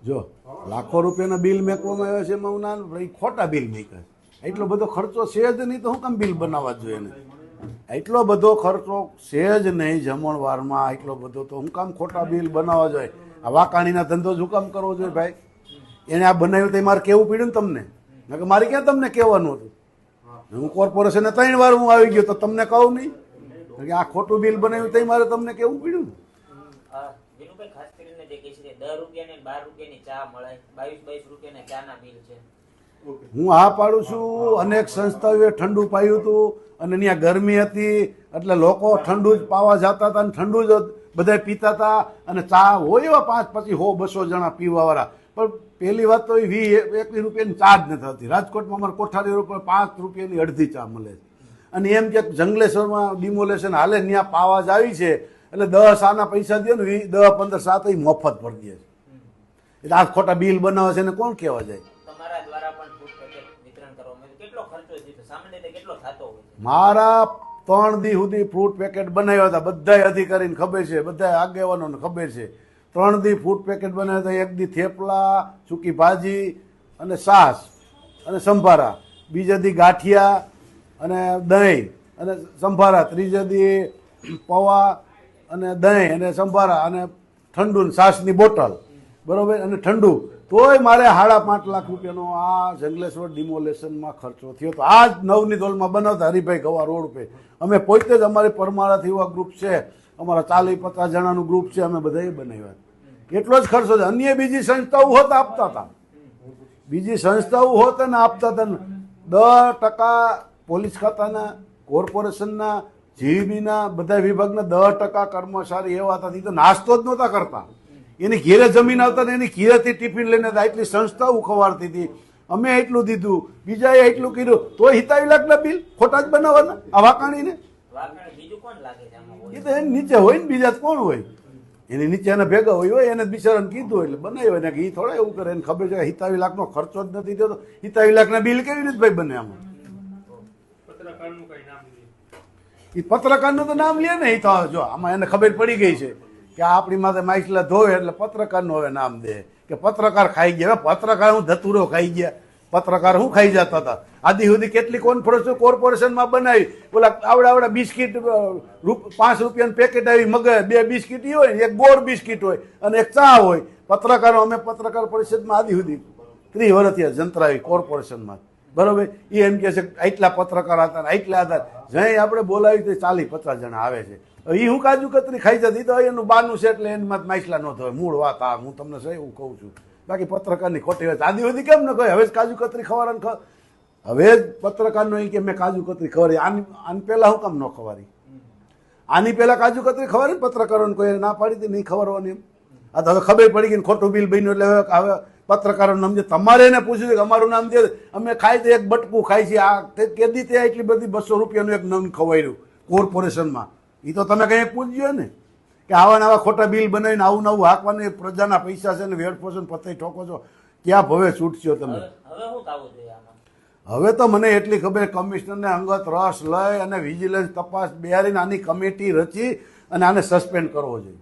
જો લાખો રૂપિયાના બિલ મેકવામાં આવ્યા છે એમાં હું ના ખોટા બિલ મેક્યા. એટલો બધો ખર્ચો છે જ નહીં તો હું કામ બિલ બનાવવા જોઈએ એને? એટલો બધો ખર્ચો છે જ નહીં જમણવારમાં, એટલો બધો તો હું કામ ખોટા બિલ બનાવવા જોઈએ? આ વાકાણીના ધંધો જ હું કામ કરવો જોઈએ ભાઈ? એને આ બનાવ્યું તો મારે કેવું પડ્યું ને તમને? કે મારે ક્યાં તમને કહેવાનું હતું? હું કોર્પોરેશને 3 વાર હું આવી ગયો તો તમને કહું નહીં કે આ ખોટું બિલ બનાવ્યું તો મારે તમને કેવું પડ્યું ને? ખાસ કરીને જે કહે છે 10 રૂપિયા ને 12 રૂપિયાની ચા મળે, 22 રૂપિયાના ચાના બિલ છે. હું આ પાડું છું. અનેક સંસ્થાઓએ ઠંડુ પાયું હતું અને ત્યાં ગરમી હતી એટલે લોકો ઠંડુ જ પાવા જતા હતા અને ઠંડુ જ બધા પીતા હતા. અને ચા હોય એવા 5, 25, 100, 200 જણા પીવાવાળા. પણ પહેલી વાત તો 20-21 રૂપિયાની ચા જ નથી થતી. રાજકોટમાં અમારે કોઠારી ઉપર 5 રૂપિયાની અડધી ચા મળે છે. અને એમ કે જંગલેશ્વરમાં ડિમોલેશન હાલે ત્યાં પાવા જ આવી છે એટલે 10 આના પૈસા દે ને 10, 15, 7 મફત ભરી દે છે. એટલે આ ખોટા બિલ બનાવે છે ને કોણ કહેવા જાય? તમારા દ્વારા પણ ફૂડ પેકેટ વિતરણ કરવામાં કેટલો ખર્ચો છે? સામાન્ય રીતે કેટલો થતો હોય? મારા 3 દી સુધી ફ્રૂટ પેકેટ બનાવ્યા હતા. બધા અધિકારીને ખબર છે, બધા આગેવાનોને ખબર છે. 3 દી ફૂડ પેકેટ બનાવ્યા હતા. એક દી થેપલા, સૂકી ભાજી અને છાશ અને સંભારા, બીજા દી ગાંઠિયા અને દહીં અને સંભારા, ત્રીજા દી પૌવા અને દહીં અને સંભારા અને ઠંડુ ને છાશની બોટલ, બરોબર, અને ઠંડુ. તોય મારે 5.5 લાખ રૂપિયાનો આ જંગલેશ્વર ડિમોલેશનમાં ખર્ચો થયો હતો. આ જ નવની દોલમાં બનાવતા હરિભાઈ ગવા રોડ પે. અમે પોતે જ અમારી પરમારાથી એવા ગ્રુપ છે, અમારા 40-50 જણાનું ગ્રુપ છે, અમે બધાએ બનાવ્યા. એટલો જ ખર્ચો છે. અન્ય બીજી સંસ્થાઓ હોત આપતા હતા, બીજી સંસ્થાઓ હોત ને આપતા હતા. 10% પોલીસ ખાતાના, કોર્પોરેશનના, જીબીના બધા વિભાગના 10% કર્મચારી એવા હતા. એ તો નાસ્તો જ નહોતા કરતા. એની ઘેરે જમીન આવતા ને એની ઘેરેથી ટિફિન લઈને એટલી સંસ્થાઓ ખવાડતી હતી. અમે એટલું દીધું, બીજાએ એટલું કર્યું, તો 27 લાખના બિલ ખોટા જ બનાવવાના આ વાકાણીને? એ તો એની નીચે હોય ને, બીજા કોણ હોય? એની નીચે એના ભેગા હોય એને બિચારાને કીધું એટલે બનાવ્યો ને. એ થોડા એવું કરે, એને ખબર છે 27 લાખનો ખર્ચો જ નથી થતો. 27 લાખના બિલ કેવી રીતે ભાઈ બને આમાં? એ પત્રકારનું તો નામ લે ને. એ તો જો આમાં એને ખબર પડી ગઈ છે કે આપણી માથે માછલા ધોવે એટલે પત્રકારનું હવે નામ દે કે પત્રકાર ખાઈ ગયા. પત્રકાર હું ધતુરો ખાઈ ગયા? પત્રકાર હું ખાઈ જતા હતા? આદિ સુધી કેટલી કોન્ફરન્સો કોર્પોરેશનમાં બનાવી. ઓલા આવડા બિસ્કીટ 5 રૂપિયાનું પેકેટ આવી મગે, 2 બિસ્કીટ હોય ને, એક ગોળ બિસ્કીટ હોય અને એક ચા હોય. પત્રકારો અમે પત્રકાર પરિષદમાં આદિ સુધી 30 વર્ષથી જંતરાવી કોર્પોરેશનમાં, બરોબર. એ એમ કહે છે આટલા પત્રકાર હતા ને આટલા હતા. જ્યાં આપણે બોલાવી તો 40-50 જણા આવે છે. એ હું કાજુ કતરી ખાઈ જતી તો એનું બાનું છે એટલે એની માછલા ન થવાય. મૂળ વાત આ હું તમને સહી એવું કહું છું. બાકી પત્રકારની ખોટી વાત આદિ સુધી કેમ ન કહે? હવે જ કાજુ કતરી ખવાડે, હવે જ પત્રકારનો એ કે મેં કાજુ કતરી ખવાડી. આની પહેલા હું કામ ન ખવાડી? આની પહેલા કાજુ કતરી ખવાડે ને પત્રકારોને કોઈ ના પાડી હતી નહીં ખવાડવાની એમ. આ તો હવે ખબર પડી ગઈ ખોટું બિલ બન્યું એટલે હવે પત્રકારોનું નામ છે. તમારે એને પૂછ્યું કે અમારું નામ દે, અમે ખાઈ તો એક બટકું ખાઈ છીએ. આ કેદી તે એટલી બધી 200 રૂપિયાનું એક નમ ખવાડ્યું કોર્પોરેશનમાં. એ તો તમે કંઈ પૂછજો ને કે આવા નવા ખોટા બિલ બનાવીને આવું નવું હાંકવાની પ્રજાના પૈસા છે ને વેડફોશન પત્તે ઠોકો છો. ક્યાં ભવે છૂટશો તમે? હવે તો મને એટલી ખબર, કમિશનરને અંગત રસ લઈ અને વિજિલન્સ તપાસ બેહારીને આની કમિટી રચી અને આને સસ્પેન્ડ કરવો જોઈએ.